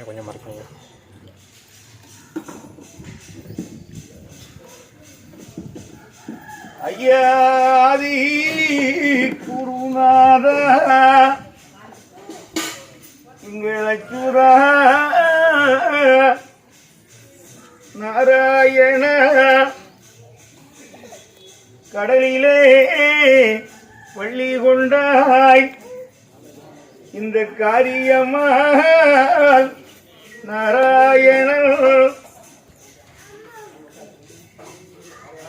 கொஞ்சம் மறக்கீங்க. ஐயாதி குருநாத இங்களச்சுர நாராயண கடலிலே பள்ளி கொண்டாய் இந்த காரியமால் நாராயணன்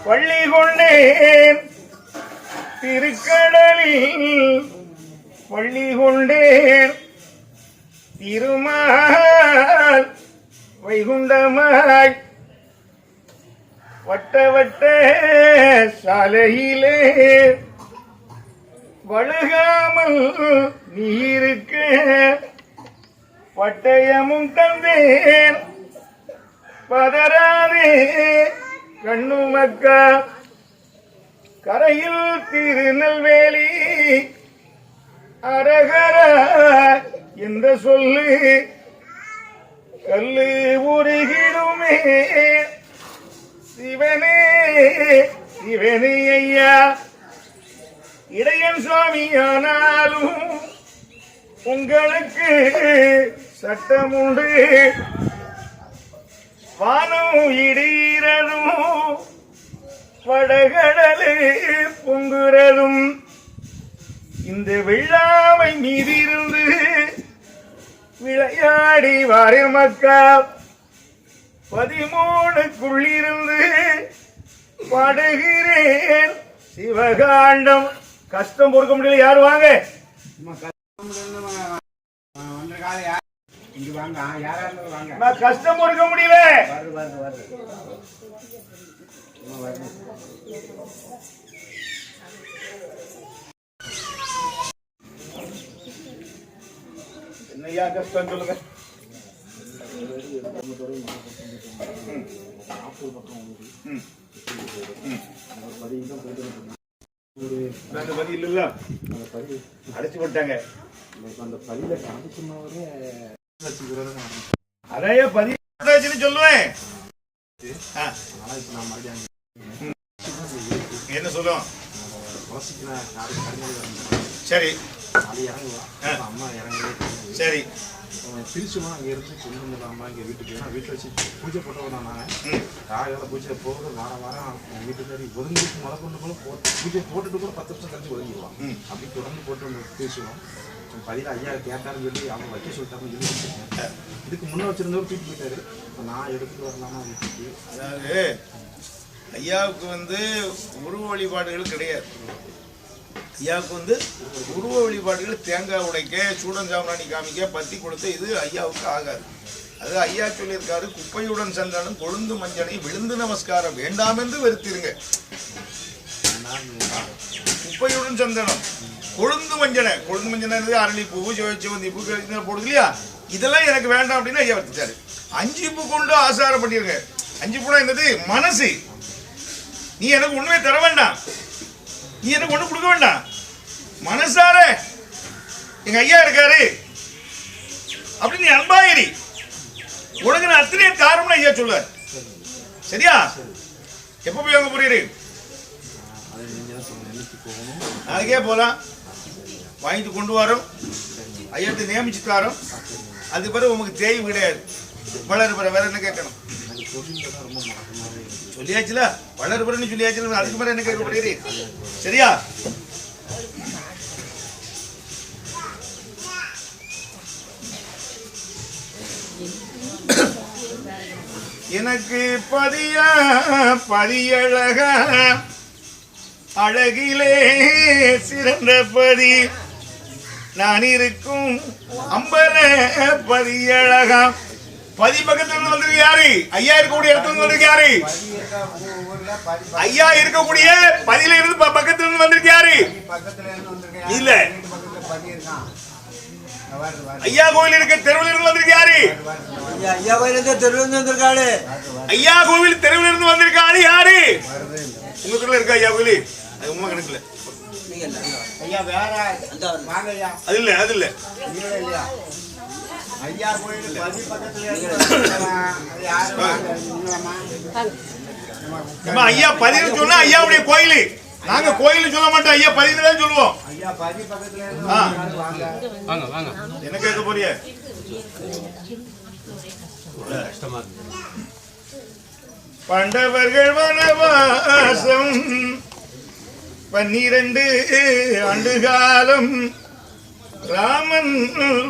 பள்ளி கொண்டேன் திருக்கடலில் பள்ளி கொண்டேன் திருமால் வைகுண்டமாய் வட்ட வட்ட சாலையிலே வழுகாமல் நீருக்க பட்டயமும் தந்தேன் பதறாதே கண்ணுமக்கா கரையில் திருநெல்வேலி அரகர என்ற சொல்லு கல்லு உருகிடுமே சிவனே சிவனே ஐயா இடையன் சுவாமியானாலும் உங்களுக்கு சட்டம் உண்டு வானம் இடுகிறதும் வடகடலு பொங்குறதும் இந்த வெள்ளாமை மீதிருந்து விளையாடி வார மக்கா 13க்குள்ளிருந்து பாடுகிறேன் சிவகாண்டம். கஷ்டம் பொறுக்க முடியல. யாரு வாங்க கஷ்டம் பொறுக்க முடியல. என்னையா கஷ்டம் சொல்லுங்க. அடைச்சு போட்டாங்க. அதைய பதிவு சொல்லுவேன். என்ன சொல்லும்? சரி சரி திருச்சுமா அங்கே இருந்து கொண்டு வந்துடலாமா இங்கே வீட்டுக்கு. ஏன்னா வீட்டில் வச்சு பூஜை போட்டவங்க நாங்கள் காலையில் பூஜை போகிறது வாரம் வாரம் வீட்டுக்காரி ஒதுங்கிட்டு முளை கொண்டு கூட பூஜை போட்டுட்டு கூட 10 நிமிஷம் கழிச்சு ஒதுங்கிடுவான். அப்படி தொடர்ந்து போட்டு வந்து திருச்சுவோம். பதில் ஐயா கேட்டாருன்னு சொல்லி அவங்க வைக்க சொல்லிட்டாருன்னு சொல்லி வச்சுருக்கேன். இதுக்கு முன்னே வச்சிருந்தவர் தூக்கி போயிட்டாரு. நான் எடுத்துட்டு வரலாமா வீட்டுக்கு. அதாவது ஐயாவுக்கு உருவ வழிபாடுகள் கிடையாது. ஐயாவுக்கு உருவ வழிபாடுகள் தேங்காய் உடைக்க, சூடஞ்சாமராணி காமிக்க, பத்தி கொடுத்து இது ஐயாவுக்கு ஆகாது. அது ஐயா சொல்லியிருக்காரு, குப்பையுடன் சந்தனம் கொழுந்து மஞ்சளை விழுந்து நமஸ்காரம் வேண்டாம் என்று வெறுத்திருங்க. குப்பையுடன் சந்தனம் கொழுந்து மஞ்சளை அரளிப்பூ, சிவந்தி பூ போடுது இல்லையா, இதெல்லாம் எனக்கு வேண்டாம் அப்படின்னு ஐயா வச்சுட்டாரு. 5 பூ கொண்டு ஆசாரப்பட்டிருங்க. 5 பூனா என்னது? மனசு. நீ எனக்கு ஒண்ணுமே தர வேண்டாம், நீ எனக்கு ஒண்ணு கொடுக்க வேண்டாம், மனசார எங்க ஐயா இருக்காரு அப்படின்னு நீ அன்பாயிரி. உனக்கு நான் அத்தனை காரணம்னு ஐயா சொல்ல. சரியா? எப்ப போய் அங்க புரியுது? நாளைக்கே போலாம். வாங்கிட்டு கொண்டு வரோம். ஐயாட்டு நியமிச்சு தரோம். அது பிறகு உங்களுக்கு தேய்வு கிடையாது. வளரு பிற வேற என்ன கேட்கணும்? சொல்லியாச்சுல வளர்புறன்னு சொல்லியாச்சுல, அதுக்கு மேல என்ன கேட்க முடியாது. சரியா? எனக்கு பதியா பதியழகா அழகிலே சிறந்த பதி நான் இருக்கும் அம்பல பதியழகா. பதி பக்கத்துல இருந்து வந்திருக்கு யாரு? ஐயா இருக்கக்கூடிய இடத்துல இருந்து வந்திருக்கு யாரு? ஐயா இருக்கக்கூடிய பதில இருந்து பக்கத்துல இருந்து வந்திருக்கு யாரு? இல்ல, ஐயா கோவில் இருக்க தெருவில் இருந்து வந்திருக்கு யாரு? ஐயா கோயில் தெருவில் இருந்து வந்திருக்காரு. ஐயா கோவில் தெருவில் இருந்து வந்திருக்காரு யாரு? உங்க தெருவில் இருக்கா ஐயா கோவில்? அது உண்மை கணக்குல ஐயா வேற அது இல்ல, அது இல்ல. ஐயா கோயில் பக்கத்துல ஐயா பதினு சொன்னா ஐயாவுடைய கோயில். நாங்க கோயில் சொல்ல மாட்டோம், ஐயா பதினு தான் சொல்லுவோம். ஐயா பதி பக்கத்துல வாங்க வாங்க. என்ன கேட்க போறிய? பண்டவர்கள் வனவாசம் 12 ஆண்டு காலம், ராமன்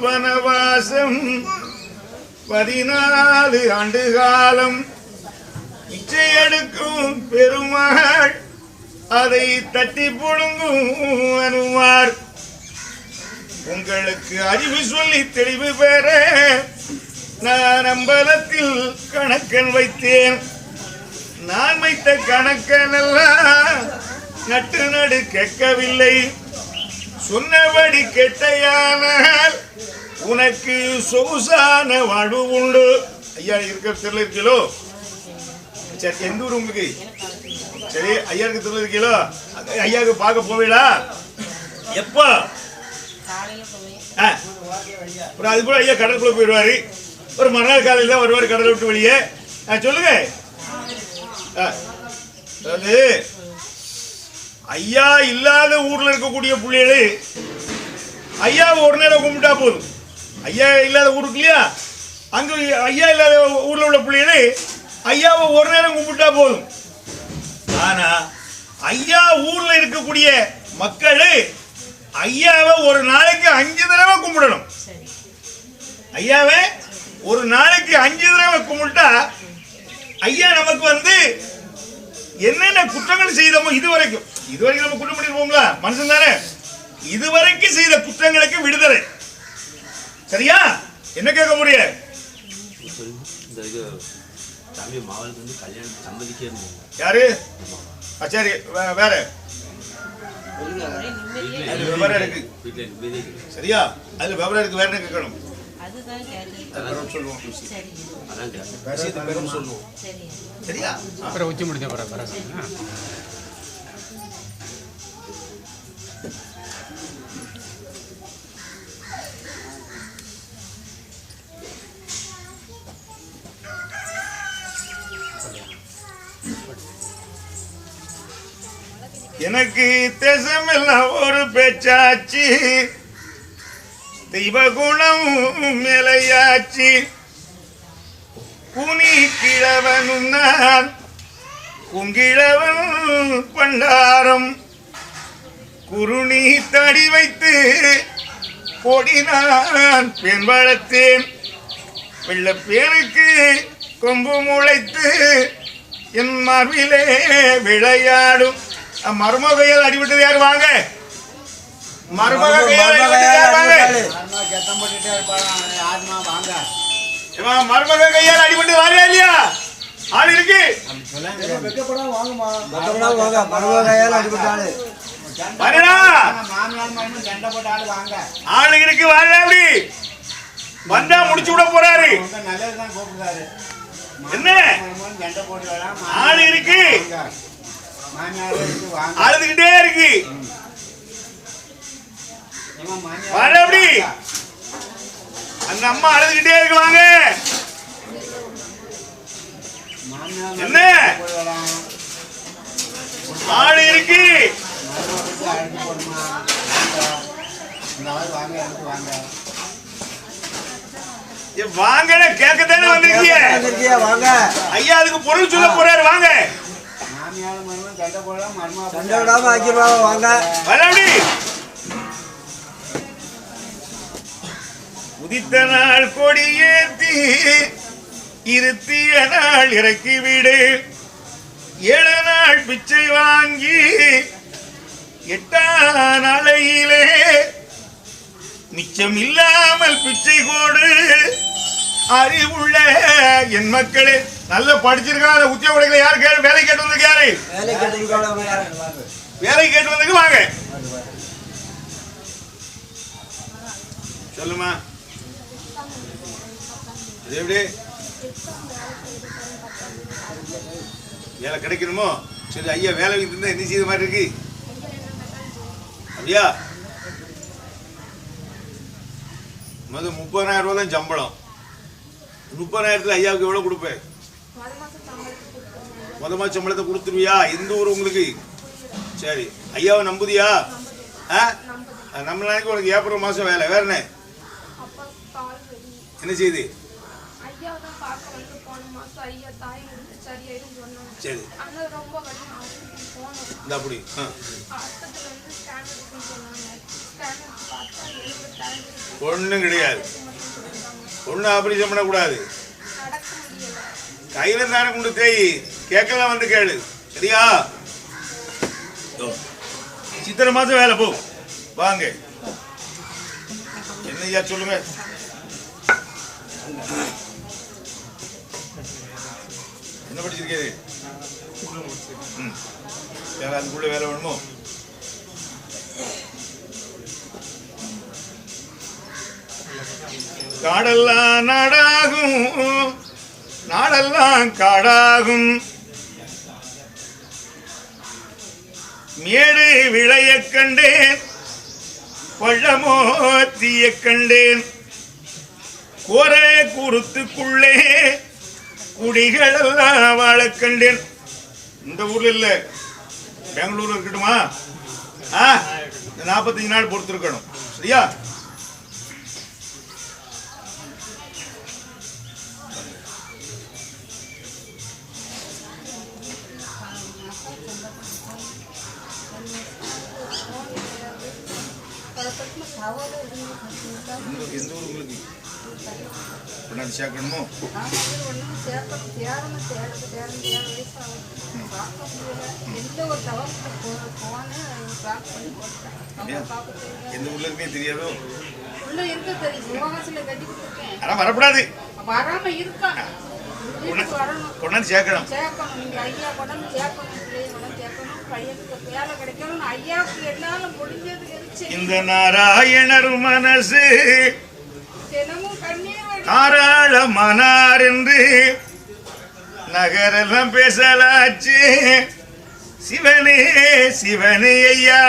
வனவாசம் 14 ஆண்டு காலம். இச்சை எடுக்கும் பெருமாள் அதை தட்டி புழுங்கும் அனுமார். உங்களுக்கு அறிவு சொல்லி தெளிவு பெற நான் அம்பலத்தில் கணக்கன் வைத்தேன். நான் வைத்த கணக்கனெல்லாம் நட்டு நடு கேட்கவில்லை. சொன்னபடி கெட்டையானால் உனக்கு சொகுசான வாழ்வு உண்டு. ஐயா இருக்கிற தெருல இருக்கீங்களோ? சரி, எந்த ஊர் உங்களுக்கு? சரி, ஐயாவுக்கு தெருல இருக்கீங்களோ? ஐயாவுக்கு பார்க்க போவீங்களா? எப்போ? அது கூட ஐயா கடலுக்குள்ள போயிடுவாரு. ஒரு மறுநாள் காலையில் தான் வருவார் கடலை விட்டு வெளியே. சொல்லுங்க. அதாவது ஐயா இல்லாத ஊர்ல இருக்கக்கூடிய பிள்ளைகளு ஐயாவை ஒரு நேரம் கும்பிட்டா போதும். ஐயா இல்லாத ஊருக்கு இல்லையா, அங்க ஐயா இல்லாத ஊர்ல உள்ள பிள்ளைகளு ஐயாவை ஒரு நேரம் கும்பிட்டா போதும். ஆனா ஐயா ஊர்ல இருக்கக்கூடிய மக்கள் ஐயாவை ஒரு நாளைக்கு 5 தடவை கும்பிடணும். ஐயாவை ஒரு நாளைக்கு 5 தடவை கும்பிட்டா ஐயா நமக்கு என்னென்ன குற்றங்கள் செய்தோமோ இதுவரைக்கும் நம்ம குற்றம் பண்ணிருப்போம்ல, மனுஷன் தானே, இதுவரைக்கும் செய்த குற்றங்களுக்கு விடுதலை. சரியா? என்ன கேட்க முடியாது? யாரு? சரி, வேற விவரம் இருக்கு. சரியா? அதுல விவரம் இருக்கு. வேற என்ன கேட்கணும்? சொல்லுவோம். சரியா? உச்சி முடிஞ்ச பிறகு எனக்கு தேசமெல்லாம் ஒரு பேச்சாச்சு, தெய்வ குணம் மேலையாச்சு. குனி கிழவனும் நான் குங்கிழவன் பண்டாரம். குருணி தடி வைத்து கொடி நான் பெண் வளர்த்தேன். வெள்ள பேருக்கு கொம்பு முளைத்து என் மார்பிலே விளையாடும். மருமகையால் அடிபட்டது யாரு? வாங்க. மருமகையால் அடிபட்டது யாரு? வாங்க. மருமக கையால் அடிபட்டு வாங்க இல்லையா? ஆள் இருக்கு. ஆளு இருக்கு. வாங்க. அப்படி வந்தா முடிச்சு விட போறாரு. என்ன ஆளு இருக்கு? அழுதுகிட்டே இருக்கு. அப்படி அந்த அம்மா அழுதுகிட்டே இருக்கு. வாங்க. என்ன ஆளு இருக்கு? வாங்க கேட்கத்தானே வந்திருக்கீங்க. வந்திருக்கியா வாங்க. ஐயா அதுக்கு பொருள் சொல்ல போறாரு வாங்க. மாமியார் மருமகன் சண்டை போடாம மருமகன் சண்டை விடாம ஆக்கிடுவாங்க வாங்க. வரடி. உதித்த நாள் கொடியேத்தி இருத்திய நாள் இறக்கி விடு. 7 நாள் பிச்சை வாங்கி 8ஆம் நாளையிலே மிச்சம் இல்லாமல் பிச்சை கோடு. அறிவுள்ள என் மக்களே, நல்ல படிச்சிருக்காங்க உத்தியோகங்களை யாரு வேலை கேட்டு வந்திருக்கு? யாரு வேலை கேட்டு வந்திருக்கு? வாங்க சொல்லுமா. எப்படி வேலை கிடைக்கணுமோ? சரி ஐயா வேலை இருந்தா என்ன செய்த மாதிரி இருக்கு? அப்படியா? 30,000 ரூபாய் தான் சம்பளம். 30,000 ஐயாவுக்கு எவ்வளவு கொடுப்பேன்? மொத மாச சம்பளத்தை கொடுத்துருவியா? எந்த ஊர் உங்களுக்கு? சரி ஐயாவை நம்புதியா? நம்ம நாளைக்கு உனக்கு ஏப்ரல் மாசம் வேலை. வேற என்ன செய்யுது? சரி இந்த அப்படி ஒன்றும் கிடையாது. ஒன்றும் ஆபரேஷன் பண்ணக்கூடாது. கையில தானே கொண்டு தேய். கேட்கலாம் வந்து கேளு. சரியா? சித்திரை மாசம் வேலை போ. வாங்க என்னையா சொல்லுங்க. என்ன படிச்சிருக்கேது? வேற அதுக்குள்ள வேலை வேணுமோ? காடெல்லாம் நாடாகும், நாடெல்லாம் காடாகும். மேடு விளைய கண்டேன், பழமோ தீய கண்டேன். கோரை குருத்துக்குள்ளே குடிகளெல்லாம் வாழ கண்டேன். இந்த ஊர்ல இல்ல, பெங்களூர்ல இருக்கட்டுமா? 45 நாள் பொறுத்திருக்கணும். சரியா? எந்த ஊர் உங்களுக்கு? கொண்டாந்து சேர்க்கணுமோ? எந்த ஊர்ல இருக்கே தெரியாதோ? ஆனா வரக்கூடாது. கொண்டாந்து சேர்க்கணும். இந்த நாராயணர் மனசு தாராளமானார் என்று நகரெல்லாம் பேசலாச்சு. சிவனே சிவனே ஐயா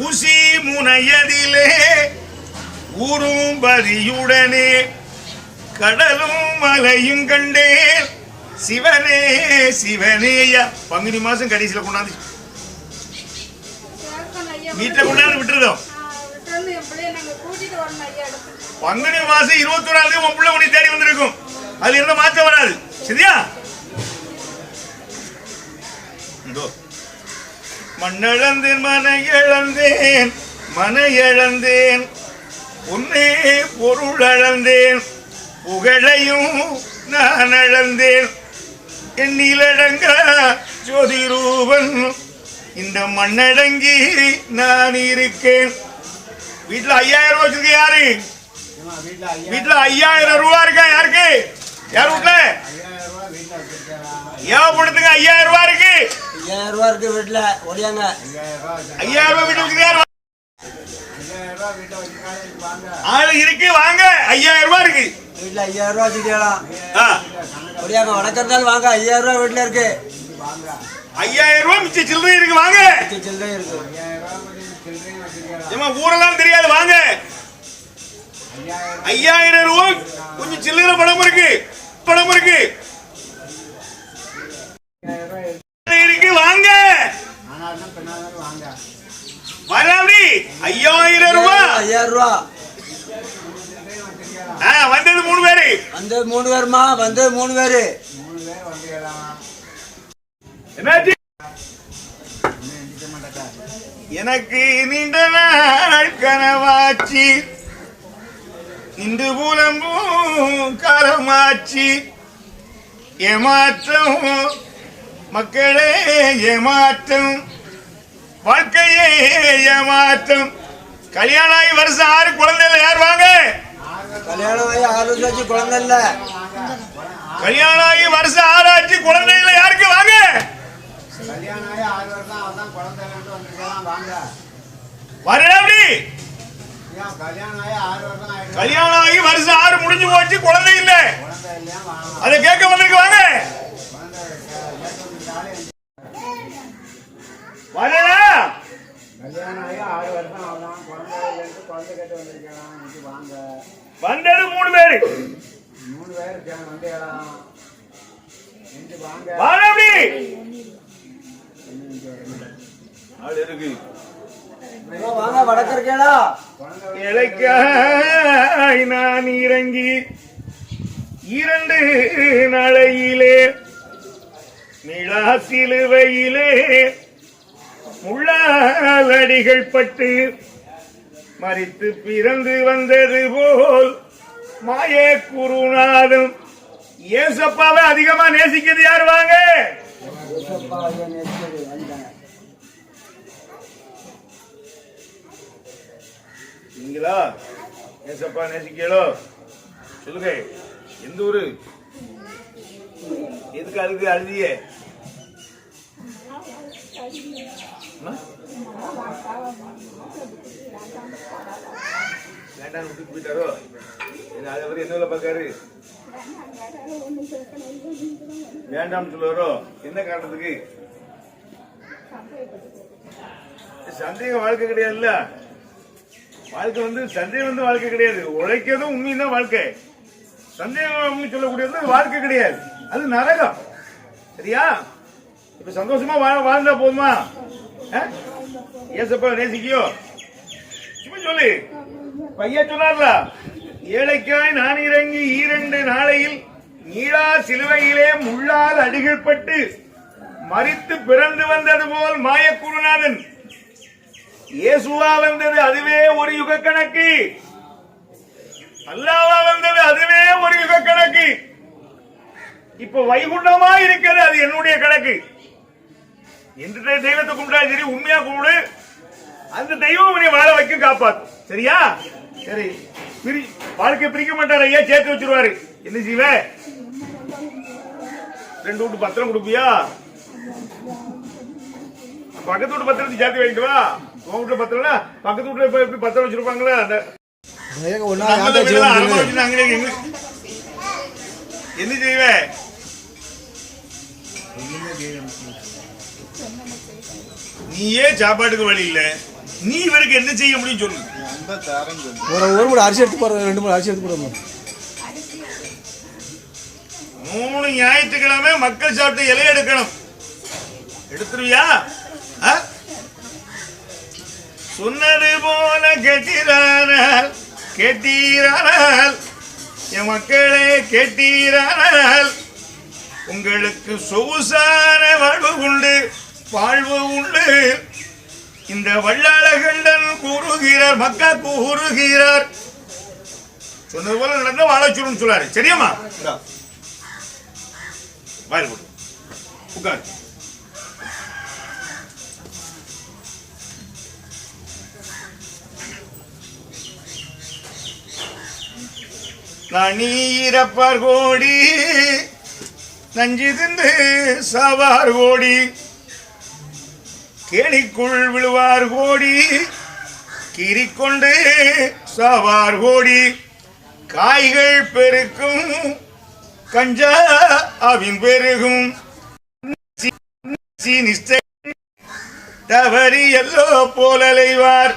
ஊசி முனையதிலே ஊரும் பதியுடனே கடலும் மலையும் கண்டேன். சிவனே சிவனே ஐயா. பங்குனி மாசம் கடைசியில கொண்டாந்து வீட்டை கொண்டாந்து விட்டுருதோம். பங்குனி மாசம் 21 உன் பிள்ளை உன்னை தேடி வந்திருக்கும். அது என்ன மாற்றம் வராது. சரியா? மண்ணளந்தேன் மனை இழந்தேன், மனை இழந்தேன், உன்னே பொருள் அளந்தேன், புகழையும் நான் அளந்தேன். எண்ணிலடங்க ஜோதி ரூபன் இந்த மண்ணடங்கி நான் இருக்கேன். வீட்டுல 5000 ரூபாய் வச்சிருக்க யாரு? வீட்டுல 5000 ரூபாய் இருக்கா யாருக்கு? யார் வீட்டுல? ஏவப்படுத்துங்க. 5000 ரூபாய் இருக்கு. 5000 ரூபாய் இருக்கு வீட்டுல. ஓடியாங்க. 5000 ரூபாய் வீட்டுல வச்சிருக்க யாரு? ஆளு இருக்கு. வாங்க. 5000 ரூபாய் இருக்கு வீட்டுல. 5000 ரூபாய் வச்சுக்கலாம். ஓடியாங்க. வணக்கம் வாங்க. 5000 ரூபாய் வீட்டுல இருக்கு. 5000 ரூபாய் மிச்ச சில்லறை இருக்கு. வாங்க. சில்லறை இருக்கு. ஏமா ஊரெல்லாம் தெரியாது. வாங்க. 5000 ரூபாய் கொஞ்சம் சில்லறை பணம் இருக்கு. பணம் இருக்கு. இருக்கு. வாங்க. வராடி 5000 ரூபாய். 5000 ரூபாய். வந்தது 3 பேரு. வந்தது 3 பேருமா? வந்தது 3 பேரு. 3 பேர் வந்தீங்களாம். என்னாச்சு? எனக்கு நீண்ட நாள் கனவாச்சி, இன்று புலம்பும் காலமாச்சி, ஏமாற்றம் மக்களே ஏமாற்றம், வாழ்க்கையே ஏமாற்றம். கல்யாணம் ஆகி வருஷம் 6 குழந்தை இல்லை, யார் வாங்க? கல்யாணம் ஆகி 6 வருஷம் ஆச்சு, குழந்தை இல்ல. கல்யாணம் ஆகி வருஷம் 6 ஆச்சு, குழந்தை இல்லை, யாருக்கு வாங்க? கல்யாணம் ஆகி 6 வருஷம் அதான் குழந்தை இல்லைன்னு வந்திருக்கலாம், வாங்க. வரல அப்படி. ஏன் கல்யாணம் ஆகி 6 வருஷம் ஆயிடுச்சு, கல்யாணம் ஆகி வருஷம் 6 முடிஞ்சு போச்சு, குழந்தை இல்ல, குழந்தை இல்லையா, வாங்க. அதை கேட்க வந்திருக்கு, வாங்க. குழந்தை கேட்டு வந்துட்டாலே வரல. கல்யாணம் ஆகி 6 வருஷம் ஆகலாம், குழந்தை இல்லைன்ட்டு குழந்தை கேட்டு வந்திருக்கலாம், இது வாங்க. வந்தது 3 பேரு. 3 பேர் வந்தீங்களாம், இது வாங்க. வாங்க அப்படி. ஆள் இருக்கு. வாங்க, வடக்கு இருக்கேடா. இலைக்காய் நான் இறங்கி 2 நாளையிலே மிளா சிலுவையிலே முள்ளாலடிகள் பட்டு மரித்து பிறந்து வந்தது போல் மாயே குருநாதன். ஏசப்பாவை அதிகமா நேசிக்கிறது யார்? வாங்க. நீங்களா ஏசப்பா நேசிக்கலோ? சொல்லுங்க, எந்த ஊரு? எதுக்கு அழுது அழுதிய? வேண்டாம் விட்டுட்டு போயிட்டாரோ? அதை அவர் என்ன பாக்காரு? வேண்டாம் சொல்லுவாரோ? என்ன காரணத்துக்கு? சந்தேகம் வாழ்க்கை கிடையாதுல்ல. வாழ்க்கை சந்தேகம் வாழ்க்கை கிடையாது. உழைக்கிறதும் உண்மைதான் வாழ்க்கை. சந்தேகம் சொல்லக்கூடியது வாழ்க்கை கிடையாது, அது நரகம். சரியா? இப்ப சந்தோஷமா வாழ்ந்தா போதுமா? ஏசப்பா நேசிக்கியோ? சும்மா சொல்லு. பையன் சொன்னார்ல, ஏழைக்காய் நான் இறங்கி 2 நாளையில் நீளா சிலுவையிலே முள்ளால் அடிகள் பட்டு மரித்து பிறந்து வந்தது போல் மாய குருநாதன். இயேசுவா வந்தது அதுவே ஒரு யுக கணக்கு, அல்லாஹ்வா வந்தது அதுவே ஒரு யுக கணக்கு. இப்ப வைகுண்டமா இருக்கிறது, அது என்னுடைய கணக்கு. எந்த தெய்வத்தை கும்பிட்டா சரி, உண்மையா கும்பிடு, அந்த தெய்வம் உன்னை வாழ வைக்க காப்பாத்து. சரியா? சரி, வாழ்க்கை பிரிக்க மாட்டார் ஐயா, சேர்த்து வச்சிருவாரு. என்ன செய்வ? 2 வீட்டு பத்திரம் கொடுப்பியா? பக்கத்து வீட்டு பத்திரத்தை சேர்த்து வாங்கிட்டு வா. உங்க வீட்டுல பத்திரம், பக்கத்து வீட்டுல எப்படி பத்திரம் வச்சிருப்பாங்களா? என்ன செய்வ? நீயே சாப்பாட்டுக்கு வழி இல்ல, நீ இவருக்கு என்ன செய்ய முடியும் சொல்லு. ஒரு மூணு அரிசி எடுத்து போற, 2 மூணு அரிசி எடுத்து போற. 3 ஞாயிற்றுக்கிழமை மக்கள் சாப்பிட்டு இலைய எடுக்கணும். எடுத்துருவியா? சொன்னது போல கேட்டீரானால் கேட்டீரானால் என் மக்களே கேட்டீரானால் உங்களுக்கு சொகுசான வாழ்வு உண்டு, வாழ்வு உண்டு. இந்த வல்லாளகண்டன் கூறுகிறார், மக்கா கூறுகிறார். சொன்னது போல நடந்த வாழச்சூடும் சொல்லாரு. சரியாமா? வாயில் போடு, உட்கார். நான் நீரப்பார் கோடி நஞ்சு தின்று சாவார் கோடி, கேணிக்குள் விழுவார் கோடி, கீறிக்கொண்டு சாவார் கோடி. காய்கள் பெருக்கும் கஞ்சா அவின் பெருகும், தவறி எல்லோ போல அலைவார்.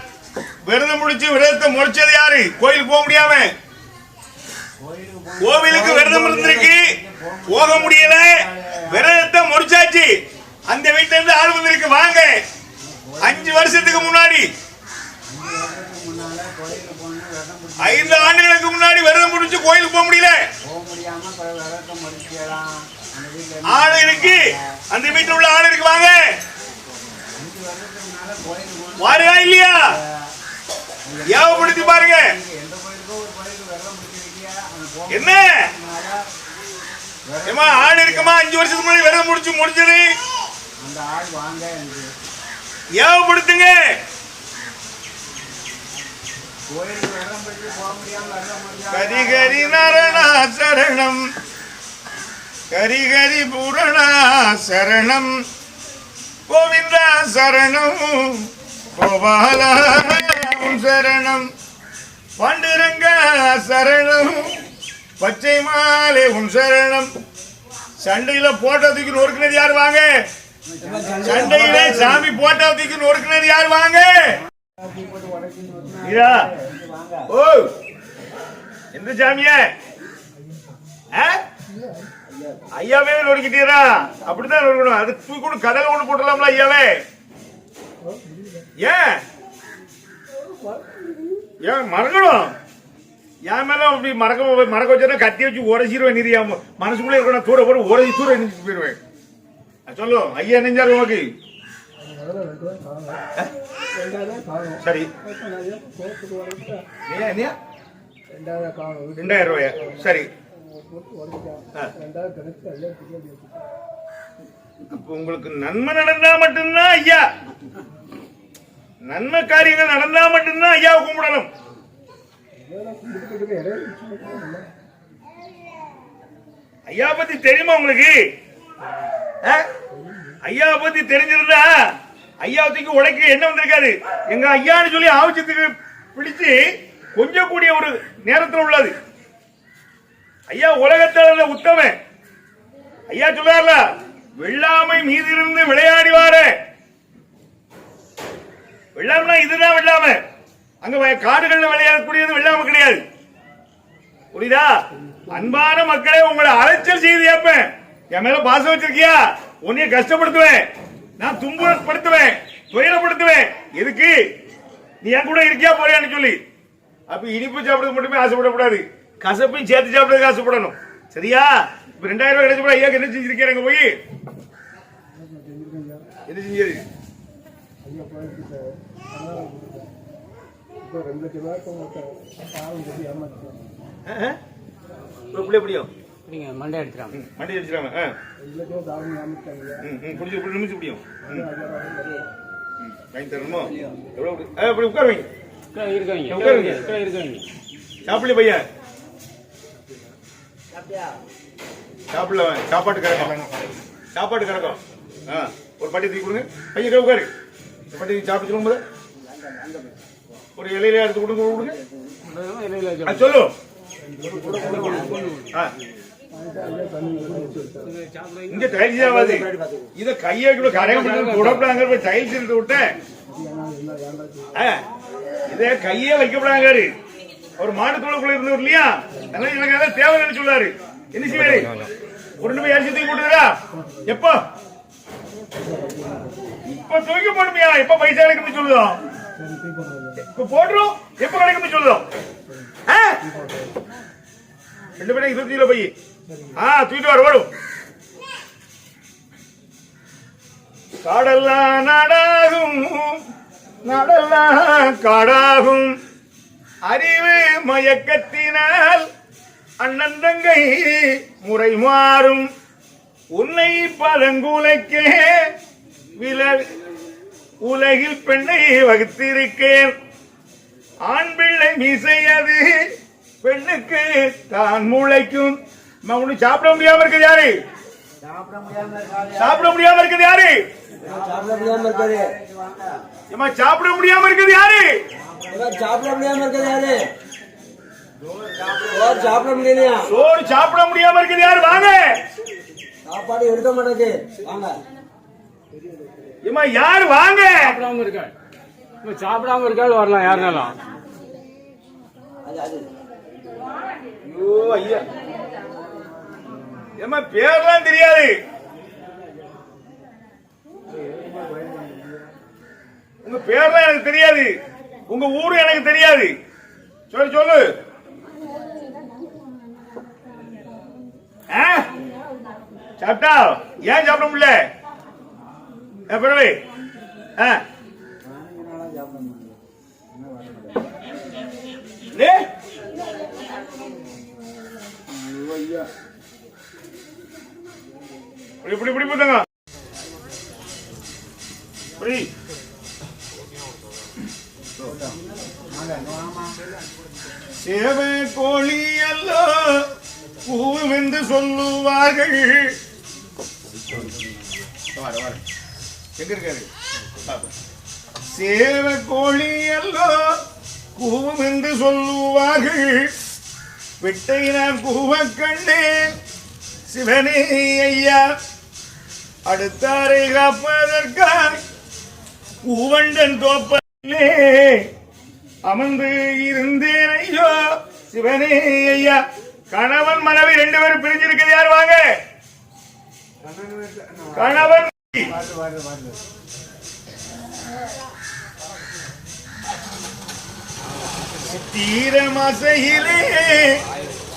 விரதம் முடிச்சு விரதத்தை முடிச்சது யாரு? கோயிலுக்கு போக முடியாம, கோவிலுக்கு விரதம் இருந்திருக்கு, போக முடியல, விரதத்தை முடிச்சாச்சு. அந்த வீட்டுல இருந்து ஆள் வந்திருக்கு, வாங்க. 5 வருஷத்துக்கு முன்னாடி, 5 ஆண்டுகளுக்கு முன்னாடி விரதம் முடிச்சு அந்த வீட்டுல உள்ள ஆள் இருக்கு வாங்க. வாருயா இல்லையா? யாவப்படுத்தி பாருங்க. என்ன ஏமா ஆள் இருக்குமா? 5 வருஷத்துக்கு முன்னாடி விரதம் முடிச்சது. அந்த ஆள் வாங்க யாவப்படுத்துங்க. கோயிலுக்கு விரதம் பிடிச்சி போக முடியாம கரிகரி நாரணா சரணம், கரிகரி பூரணா சரணம், கோவிந்தா சரணம், கோபாலா சரணம், பாண்டுரங்கா சரணம், பச்சை மாலை உன் சரணம். சண்டையில போட்டோத்துக்கு நொறுக்கினது யார் வாங்க? சண்டையில சாமி போட்டோத்துக்கு நொறுக்கினது யார் வாங்க? ஓ எந்த சாமிய? ஐயாவே நொறுக்கிட்டீரா? அப்படித்தான் நொறுக்கணும். அது தூக்கி கதல ஒண்ணு போட்டலாம்ல ஐயாவே. ஏன் ஏன் மறக்கணும்? என் மேல அப்படி மறக்க வச்சா கத்தி வச்சு உரைச்சிருவேன். நீரியாம மனசுக்குள்ளே இருக்கணும். தூர போற உரைச்சி தூர எந்திரிச்சு போயிருவேன். சொல்லு ஐயா நெஞ்சாரு உனக்கு. சரி 2000 ரூபாயா? சரி அப்ப உங்களுக்கு நன்மை நடந்தா மட்டும்தான் ஐயா, நன்மை காரியங்கள் நடந்தா மட்டும்தான் ஐயாவை கும்பிடணும். ஐயா பத்தி தெரியுமா உங்களுக்கு? ஐயா பத்தி தெரிஞ்சிருந்தா ஐயாவுக்கு உடைக்க என்ன வந்திருக்காது. எங்க ஐயான்னு சொல்லி ஆவச்சத்துக்கு பிடிச்சு கொஞ்சம் கூடிய ஒரு நேரத்தில் உள்ளது. ஐயா உலகத்தில் உத்தமன். ஐயா சொல்றாருல, வெள்ளாமை மீதிலிருந்து விளையாடிவார. வெள்ளாமைனா இதுதான் வெள்ளாமை. அங்க காடுகள்ல விளையாடக்கூடியது வெள்ளாமை கிடையாது. புரியுதா? அன்பான மக்களே, உங்களை அலைச்சல் செய்து கேட்பேன். என் மேல பாசம் வச்சிருக்கியா? உன்னைய கஷ்டப்படுத்துவேன், நான் துன்பப்படுத்துவேன், துயரப்படுத்துவேன். எதுக்கு? நீ என் கூட இருக்கியா போறியான்னு சொல்லி. அப்ப இனிப்பு சாப்பிடுறது மட்டுமே ஆசைப்படக்கூடாது, கசப்பையும் சேர்த்து சாப்பிடுறதுக்கு ஆசைப்படணும். சரியா? இப்ப 2000 ரூபாய் கிடைச்ச ஐயா என்ன செஞ்சிருக்கேன்? போய் என்ன செஞ்சது? மண்டை அடிச்சிடாம வாங்கி தரணுமோ? எவ்வளவு உட்கார வைங்க. சாப்பிடல பையன், சாப்பிடல. சாப்பாட்டு கறக்கும், சாப்பாட்டு கறக்கும். ஒரு பட்டி தூக்கி கொடுங்க. பையன் உட்காரு. பட்டி சாப்பிட்டு சொல்லும்போது ஒரு இலையில எடுத்து கொடுங்க. சொல்லு. இங்க டைல்ஸ் ஆகாது. இத கையை கரையாங்க டைல்ஸ் எடுத்து விட்டேன். இத கையே வைக்கப்படாங்க. அவர் மாட்டுத்தோளுக்குள்ள இருந்தவர் இல்லையா? எனக்கு அதான் தேவைன்னு சொல்லாரு. என்ன செய்வாரு? ஒரு போய் அரிசி தூக்கி போட்டுக்கிறா. எப்ப இப்ப தூக்கி போடுமையா? எப்ப பைசா கிடைக்கும் சொல்லுதோம்? இப்ப போட்டுரும். எப்ப கிடைக்கும் சொல்லுதோம்? 2 பேரும் 20 கிலோ பை தூக்கிட்டு வர ஓடும். காடெல்லாம் நாடாகும், நாடெல்லாம் காடாகும், அறிவு மயக்கத்தினால் அண்ணன் தங்கை முறை மாறும், உன்னை பதங்குலைக்கே உலகில் பெண்ணை வகுத்திருக்கேன், ஆண் பிள்ளை மீசையது பெண்ணுக்கு தான் முளைக்கும். உனக்கு சாப்பிட முடியாம இருக்குது யாரு? சாப்பிட முடியாம இருக்குது யாரு? சாப்பிட முடியாம இருக்குது யாரு? சாப்பிட முடியாம இருக்குது யாரு? சாப்பிட முடியலையா? சோறு சாப்பிட முடியாம இருக்குது யாரு? வாங்க. சாப்பாடு எடுக்க மாட்டேங்குது. வாங்க. யாரு? வாங்க. சாப்பிடாம இருக்காது வரலாம் யாருனாலும். ஐயோ ஐயா, ஏமா பேர்லாம் தெரியாது. உங்க பேர்லாம் எனக்கு தெரியாது, உங்க ஊரு எனக்கு தெரியாது. சொல்லு. சாப்பிட்டா ஏன் சாப்பிட முடியல? பிறகு 15 நாளா சாப்பிட முடியல. என்ன வரணும்? ஐயா இப்படி இப்படி போட்டாங்க இப்படி சேவை கோழி அல்ல கூவும் என்று சொல்லுவார்கள். எங்க இருக்காரு? சேவை கோழி அல்ல கூவும் என்று சொல்லுவார்கள். விட்டை நான் கூவ கண்டேன் சிவனே ஐயா. அடுத்தாரை காப்பதற்காக கூவண்டன் தோப்பிலே அமர்ந்து இருந்தேன் ஐயோ சிவனே ஐயா. கணவன் மனைவி 2 பேரும் பிரிஞ்சிருக்கிறது யார்? வாங்க. கணவன் தீர மாசையிலே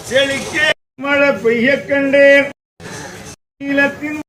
செழிக்க மழை பெய்ய கண்டேன்.